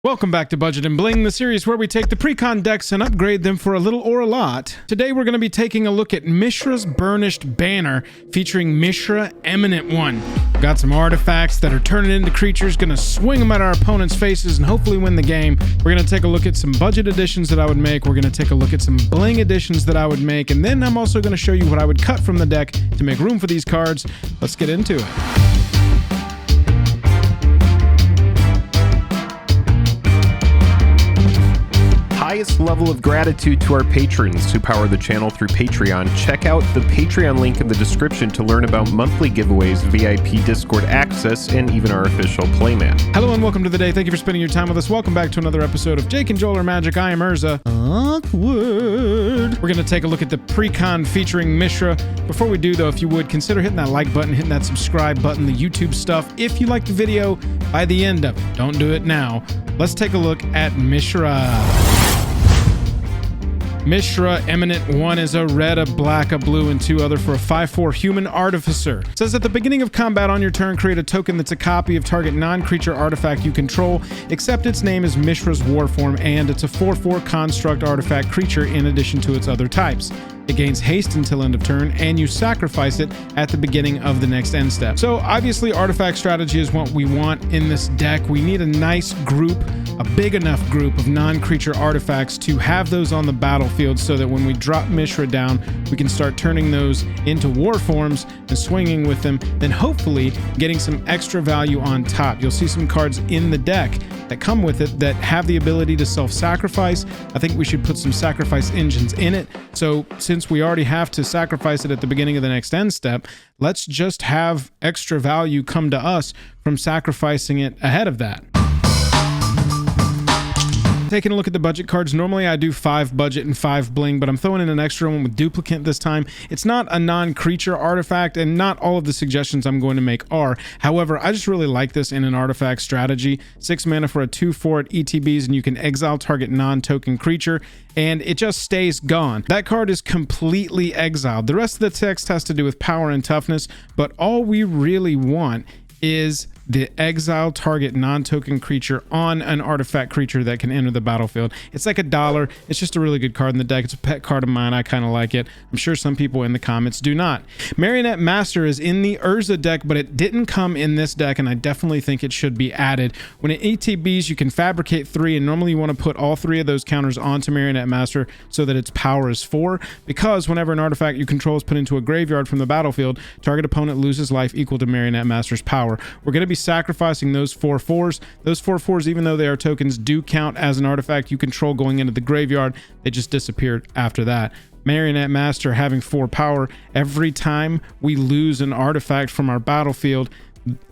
Welcome back to Budget and Bling, the series where we take the precon decks and upgrade them for a little or a lot. Today we're going to be taking a look at Mishra's Burnished banner featuring Mishra Eminent 1. Got some artifacts that are turning into creatures, going to swing them at our opponents' faces and hopefully win the game. We're going to take a look at some budget additions that I would make. We're going to take a look at some Bling additions that I would make, and then I'm also going to show you what I would cut from the deck to make room for these cards. Let's get into it. Highest level of gratitude to our patrons who power the channel through Patreon. Check out the Patreon link in the description to learn about monthly giveaways, VIP Discord access, and even our official playmat. Hello and welcome to the day. Thank you for spending your time with us. Welcome back to another episode of Jake and Joel are Magic. I am Urza. Awkward. We're going to take a look at the precon featuring Mishra. Before we do though, if you would, consider hitting that like button, hitting that subscribe button, the YouTube stuff. If you liked the video by the end of it, don't do it now. Let's take a look at Mishra. Mishra Eminent 1 is a red, a black, a blue, and two other for a 5/4 human artificer. It says at the beginning of combat on your turn, create a token that's a copy of target non-creature artifact you control, except its name is Mishra's Warform, and it's a 4/4 construct artifact creature in addition to its other types. It gains haste until end of turn, and you sacrifice it at the beginning of the next end step. So obviously artifact strategy is what we want in this deck. We need a nice group, a big enough group of non-creature artifacts to have those on the battlefield so that when we drop Mishra down, we can start turning those into war forms and swinging with them, then hopefully getting some extra value on top. You'll see some cards in the deck that come with it that have the ability to self-sacrifice. I think we should put some sacrifice engines in it. So since we already have to sacrifice it at the beginning of the next end step, let's just have extra value come to us from sacrificing it ahead of that. Taking a look at the budget cards, normally I do 5 budget and 5 bling, but I'm throwing in an extra one with duplicate this time. It's not a non-creature artifact, and not all of the suggestions I'm going to make are. However, I just really like this in an artifact strategy. 6 mana for a 2/4 at ETBs, and you can exile target non-token creature, and it just stays gone. That card is completely exiled. The rest of the text has to do with power and toughness, but all we really want is the exile target non-token creature on an artifact creature that can enter the battlefield. It's like $1. It's just a really good card in the deck. It's a pet card of mine. I kind of like it. I'm sure some people in the comments do not. Marionette Master is in the Urza deck, but it didn't come in this deck, and I definitely think it should be added. When it ETBs, you can fabricate 3, and normally you want to put all 3 of those counters onto Marionette Master so that its power is 4, because whenever an artifact you control is put into a graveyard from the battlefield, target opponent loses life equal to Marionette Master's power. We're going to be sacrificing those 4/4s. Those 4/4s, even though they are tokens, do count as an artifact you control going into the graveyard. They just disappeared after that. Marionette Master having 4 power. Every time we lose an artifact from our battlefield,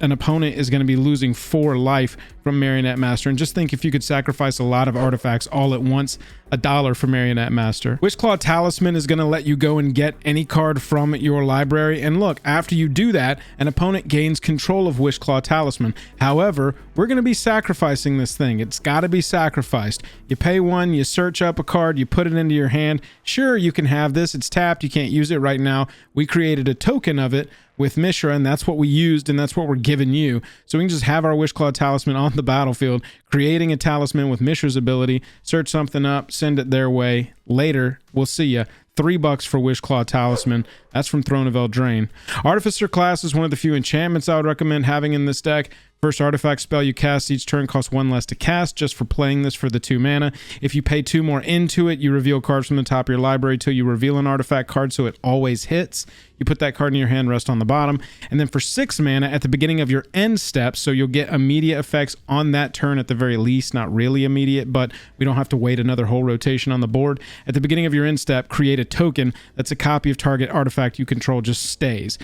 an opponent is going to be losing 4 life from Marionette Master. And just think if you could sacrifice a lot of artifacts all at once, $1 for Marionette Master. Wishclaw Talisman is going to let you go and get any card from your library. And look, after you do that, an opponent gains control of Wishclaw Talisman. However, we're going to be sacrificing this thing. It's got to be sacrificed. You pay 1, you search up a card, you put it into your hand. Sure, you can have this. It's tapped. You can't use it right now. We created a token of it with Mishra, and that's what we used, and that's what we're giving you. So we can just have our Wishclaw Talisman on the battlefield, creating a talisman with Mishra's ability, search something up, send it their way. Later, we'll see ya. $3 for Wishclaw Talisman. That's from Throne of Eldraine. Artificer class is one of the few enchantments I would recommend having in this deck. First artifact spell you cast each turn costs 1 less to cast, just for playing this for the 2 mana. If you pay 2 more into it, you reveal cards from the top of your library till you reveal an artifact card, so it always hits. You put that card in your hand, rest on the bottom. And then for 6 mana at the beginning of your end step, so you'll get immediate effects on that turn at the very least. Not really immediate, but we don't have to wait another whole rotation on the board. At the beginning of your end step, create a token that's a copy of target artifact you control. Just stays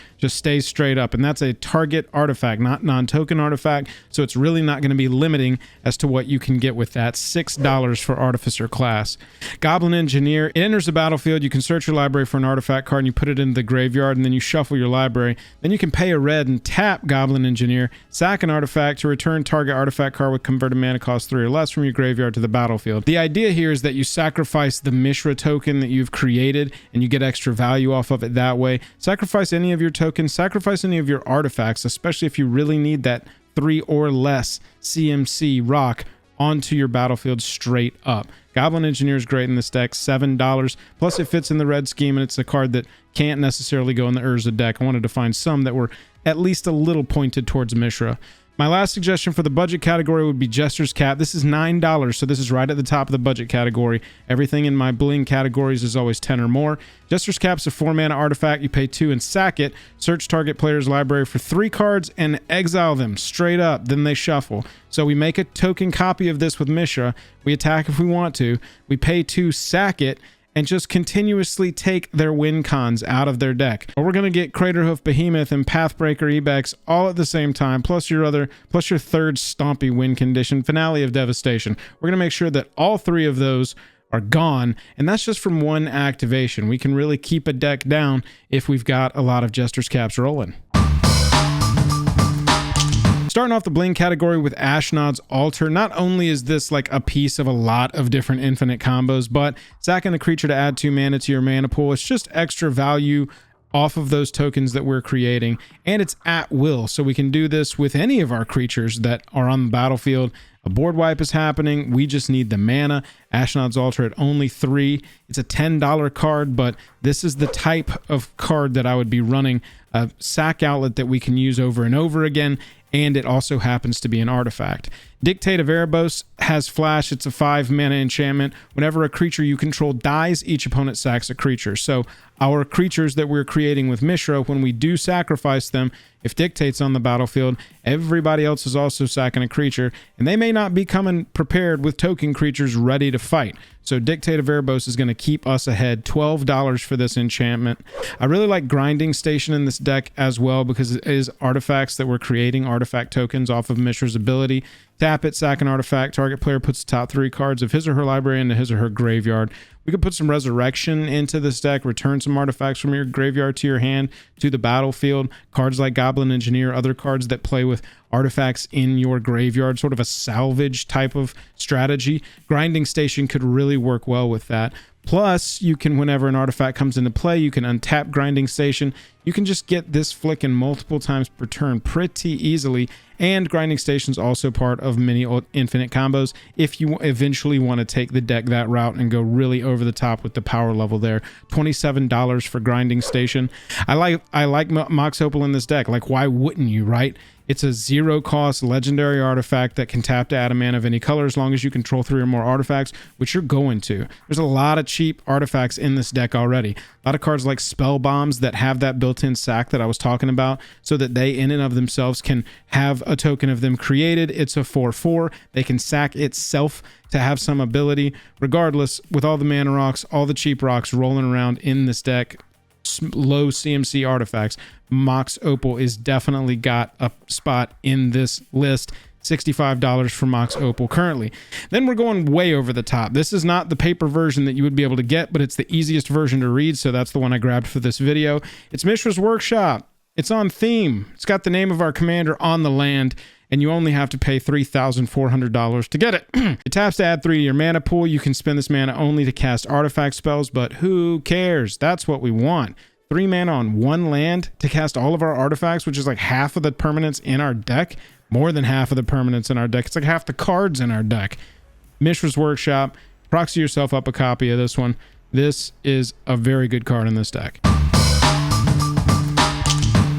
straight up. And that's a target artifact, not non-token artifact. So it's really not going to be limiting as to what you can get with that. $6 for Artificer class. Goblin Engineer, it enters the battlefield. You can search your library for an artifact card and you put it into the graveyard, and then you shuffle your library. Then you can pay a red and tap Goblin Engineer, sack an artifact to return target artifact card with converted mana cost 3 or less from your graveyard to the battlefield. The idea here is that you sacrifice the Mishra token that you've created and you get extra value off of it that way. Sacrifice any of your tokens, sacrifice any of your artifacts, especially if you really need that 3 or less CMC rock onto your battlefield straight up. Goblin Engineer is great in this deck, $7. Plus it fits in the red scheme, and it's a card that can't necessarily go in the Urza deck. I wanted to find some that were at least a little pointed towards Mishra. My last suggestion for the budget category would be Jester's Cap. This is $9, so this is right at the top of the budget category. Everything in my Bling categories is always 10 or more. Jester's Cap's a 4-mana artifact. You pay 2 and sack it. Search target player's library for 3 cards and exile them straight up. Then they shuffle. So we make a token copy of this with Mishra. We attack if we want to. We pay 2, sack it, and just continuously take their win cons out of their deck. Or we're going to get Craterhoof Behemoth and Pathbreaker Ibex all at the same time, plus your third stompy win condition, Finale of Devastation. We're going to make sure that all 3 of those are gone, and that's just from one activation. We can really keep a deck down if we've got a lot of Jester's Caps rolling. Starting off the Bling category with Ashnod's Altar. Not only is this like a piece of a lot of different infinite combos, but sacking a creature to add 2 mana to your mana pool, it's just extra value off of those tokens that we're creating, and it's at will, so we can do this with any of our creatures that are on the battlefield. A board wipe is happening, we just need the mana. Ashnod's Altar at only 3. It's a $10 card, but this is the type of card that I would be running, a sack outlet that we can use over and over again, and it also happens to be an artifact. Dictate of Erebos has flash. It's a 5 mana enchantment. Whenever a creature you control dies, each opponent sacks a creature. So our creatures that we're creating with Mishra, when we do sacrifice them, if Dictate's on the battlefield, everybody else is also sacking a creature, and they may not be coming prepared with token creatures ready to fight. So Dictate of Erebos is going to keep us ahead. $12 for this enchantment. I really like Grinding Station in this deck as well, because it is artifacts that we're creating, artifact tokens off of Mishra's ability. Tap it, sack an artifact. Target player puts the top 3 cards of his or her library into his or her graveyard. We could put some Resurrection into this deck, return some artifacts from your graveyard to your hand, to the battlefield. Cards like Goblin Engineer, other cards that play with artifacts in your graveyard, sort of a salvage type of strategy. Grinding Station could really work well with that. Plus, you can, whenever an artifact comes into play, you can untap Grinding Station. You can just get this flicking multiple times per turn pretty easily. And Grinding Station's also part of many infinite combos if you eventually want to take the deck that route and go really over the top with the power level there. $27 for Grinding Station. I like Mox Opal in this deck. Like, why wouldn't you, right? It's a 0-cost legendary artifact that can tap to add a mana of any color as long as you control 3 or more artifacts, which you're going to. There's a lot of cheap artifacts in this deck already. A lot of cards like Spell Bombs that have that built-in sack that I was talking about, so that they in and of themselves can have a token of them created. It's a 4/4. They can sack itself to have some ability. Regardless, with all the mana rocks, all the cheap rocks rolling around in this deck, low CMC artifacts, Mox Opal is definitely got a spot in this list. $65 for Mox Opal currently. Then we're going way over the top. This is not the paper version that you would be able to get, but it's the easiest version to read, so that's the one I grabbed for this video. It's Mishra's Workshop. It's on theme. It's got the name of our commander on the land, and you only have to pay $3,400 to get it. It taps to add 3 to your mana pool. You can spend this mana only to cast artifact spells, but who cares? That's what we want. 3 mana on 1 land to cast all of our artifacts, which is like half of the permanents in our deck. More than half of the permanents in our deck. It's like half the cards in our deck. Mishra's Workshop. Proxy yourself up a copy of this one. This is a very good card in this deck.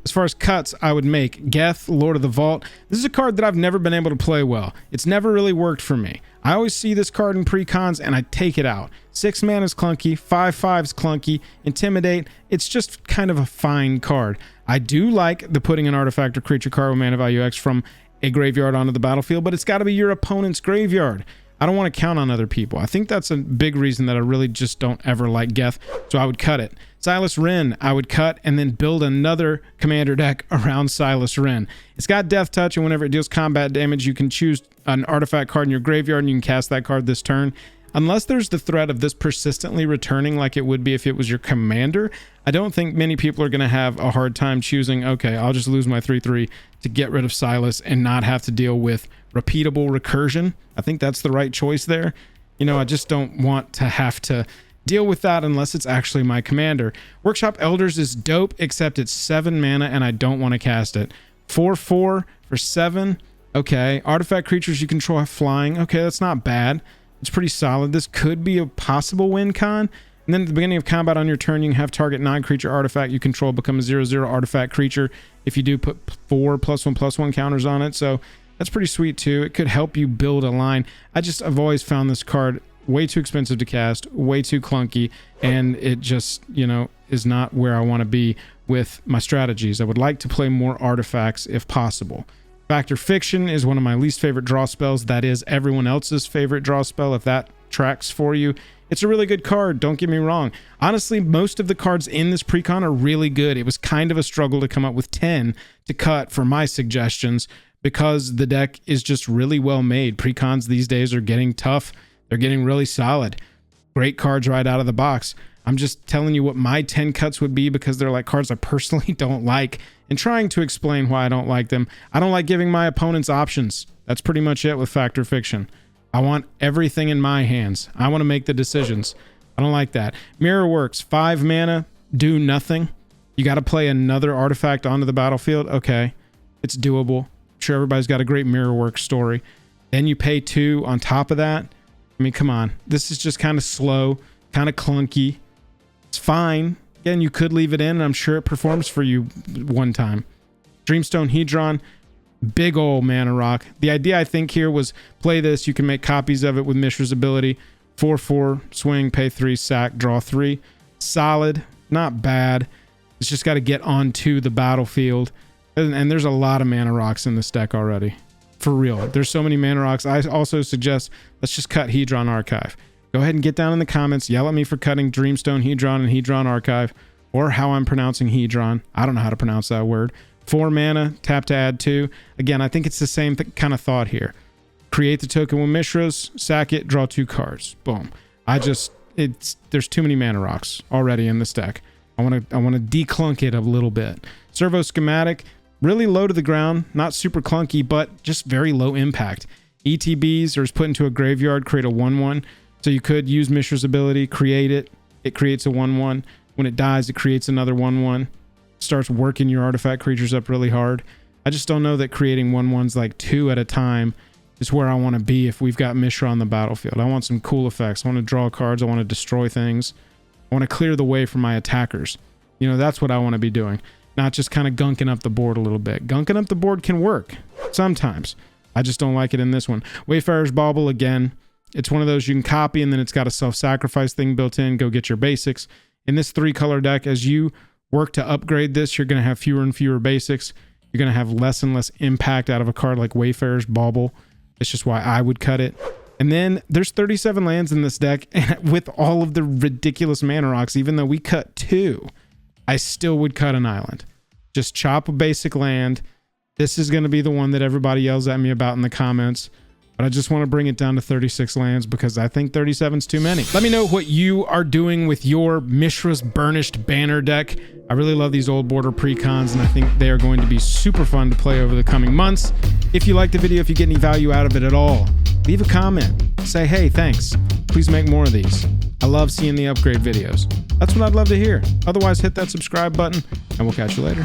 As far as cuts, I would make Geth, Lord of the Vault. This is a card that I've never been able to play well. It's never really worked for me. I always see this card in precons and I take it out. 6 mana is clunky, 5/5's clunky, Intimidate, it's just kind of a fine card. I do like the putting an artifact or creature card with mana value X from a graveyard onto the battlefield, but it's got to be your opponent's graveyard. I don't want to count on other people. I think that's a big reason that I really just don't ever like Geth, so I would cut it. Silas Wren, I would cut and then build another commander deck around Silas Wren. It's got Death Touch, and whenever it deals combat damage, you can choose an artifact card in your graveyard and you can cast that card this turn. Unless there's the threat of this persistently returning like it would be if it was your commander, I don't think many people are going to have a hard time choosing, okay, I'll just lose my 3/3 to get rid of Silas and not have to deal with repeatable recursion. I think that's the right choice there. You know, I just don't want to have to deal with that unless it's actually my commander. Workshop Elders is dope, except it's 7 mana and I don't want to cast it. 4/4 for 7 Okay, artifact creatures you control have flying. Okay, that's not bad. It's pretty solid. This could be a possible win con. And then at the beginning of combat on your turn, you can have target non-creature artifact you control become a 0/0 artifact creature if you do put 4 +1/+1 counters on it. So that's pretty sweet too. It could help you build a line. I've always found this card way too expensive to cast, way too clunky, and it just, you know, is not where I want to be with my strategies. I would like to play more artifacts if possible. Factor Fiction is one of my least favorite draw spells. That is everyone else's favorite draw spell, if that tracks for you. It's a really good card, don't get me wrong. Honestly, most of the cards in this precon are really good. It was kind of a struggle to come up with 10 to cut for my suggestions because the deck is just really well made. Precons these days are getting tough. They're getting really solid. Great cards right out of the box. I'm just telling you what my 10 cuts would be because they're like cards I personally don't like and trying to explain why I don't like them. I don't like giving my opponents options. That's pretty much it with Factor Fiction. I want everything in my hands. I want to make the decisions. I don't like that. Mirror Works, 5 mana, do nothing. You got to play another artifact onto the battlefield. Okay, it's doable. I'm sure everybody's got a great Mirror Works story. Then you pay 2 on top of that. I mean, come on. This is just kind of slow, kind of clunky. It's fine. Again, you could leave it in, and I'm sure it performs for you one time. Dreamstone Hedron, big ol' mana rock. The idea, I think, here was play this. You can make copies of it with Mishra's ability. 4/4, swing, pay 3, sack, draw 3. Solid, not bad. It's just got to get onto the battlefield. And there's a lot of mana rocks in this deck already. For real. There's so many mana rocks. I also suggest let's just cut Hedron Archive. Go ahead and get down in the comments. Yell at me for cutting Dreamstone Hedron and Hedron Archive, or how I'm pronouncing Hedron. I don't know how to pronounce that word. 4 mana, tap to add 2. Again, I think it's the same kind of thought here. Create the token with Mishras, sack it, draw 2 cards. Boom. There's too many mana rocks already in this deck. I want to declunk it a little bit. Servo Schematic, really low to the ground, not super clunky, but just very low impact. ETBs is put into a graveyard, create a 1/1. So you could use Mishra's ability, create it. It creates a 1/1. When it dies, it creates another 1/1. Starts working your artifact creatures up really hard. I just don't know that creating 1/1s like 2 at a time is where I want to be if we've got Mishra on the battlefield. I want some cool effects. I want to draw cards. I want to destroy things. I want to clear the way for my attackers. You know, that's what I want to be doing. Not just kind of gunking up the board a little bit. Gunking up the board can work sometimes. I just don't like it in this one. Wayfarer's Bauble, again, it's one of those you can copy and then it's got a self-sacrifice thing built in. Go get your basics. In this 3-color deck, as you work to upgrade this, you're going to have fewer and fewer basics. You're going to have less and less impact out of a card like Wayfarer's Bauble. It's just why I would cut it. And then there's 37 lands in this deck, and with all of the ridiculous mana rocks, even though we cut 2, I still would cut an island. Just chop a basic land. This is going to be the one that everybody yells at me about in the comments. But I just want to bring it down to 36 lands because I think 37's too many. Let me know what you are doing with your Mishra's Burnished banner deck. I really love these old border precons, and I think they are going to be super fun to play over the coming months. If you like the video, if you get any value out of it at all, leave a comment. Say, hey, thanks. Please make more of these. I love seeing the upgrade videos. That's what I'd love to hear. Otherwise, hit that subscribe button, and we'll catch you later.